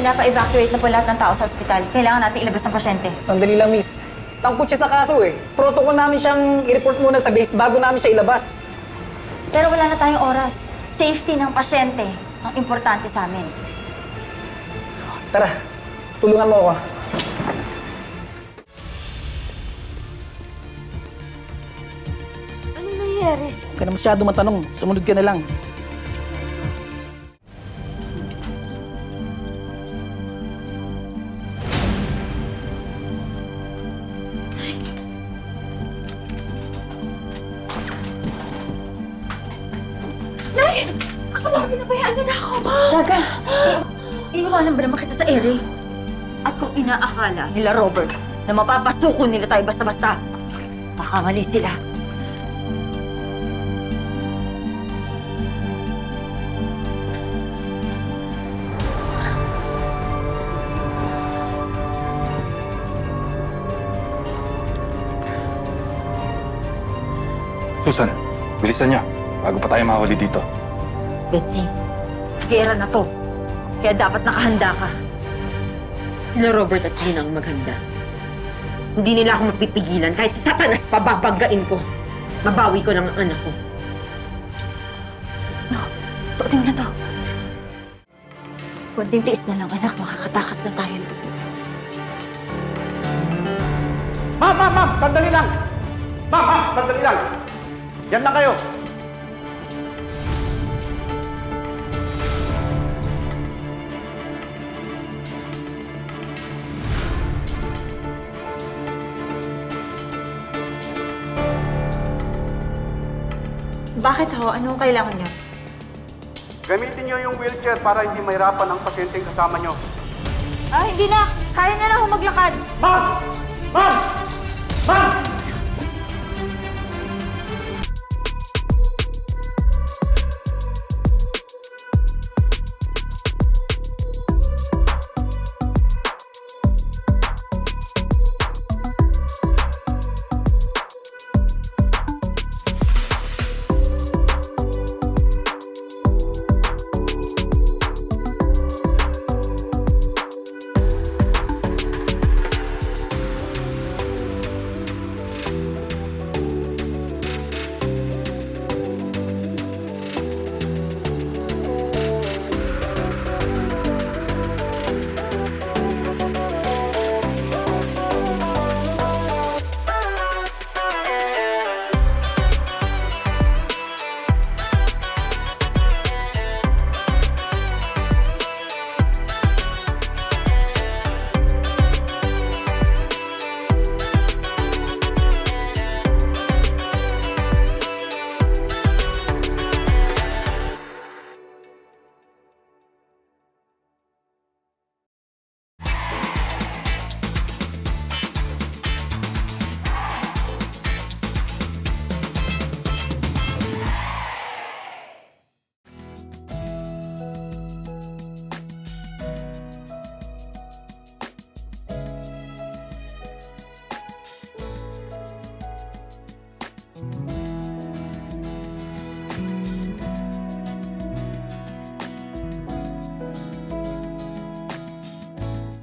pinapa-evacuate na po lahat ng tao sa ospital. Kailangan natin ilabas ng pasyente. Sandali lang, miss. Sangkot siya sa kaso eh. Protocol namin siyang i-report muna sa base bago namin siya ilabas. Pero wala na tayong oras. Safety ng pasyente ang importante sa amin. Tara, tulungan mo ako. Ano nangyari? Huwag ka na masyado matanong. Sumunod ka na lang. Nay! Akala ko pinabayaan niyo na ako. Saga, iniwanan ba naman kita sa ere? At kung inaakala nila Robert na mapapasuko nila tayo basta-basta, makamali sila. Susan, bilisan niyo. Bago pa tayo mahuli dito. Betsy, gera na to. Kaya dapat nakahanda ka. Sila Robert at Gina ang maghanda. Hindi nila ako mapipigilan kahit sa Satanas pababanggain ko. Mabawi ko lang ang anak ko. No, suotin mo na to. Kunting tiis na lang, anak. Makakatakas na tayo. Ma'am! Sandali lang! Ma'am! Sandali lang! Yan lang kayo! Bakit ho? Anong kailangan niyo? Gamitin niyo yung wheelchair para hindi mahirapan ang pasyenteng kasama niyo. Ah, hindi na. Kaya na lang ho maglakad. Ma'am! Ma'am! Ma'am!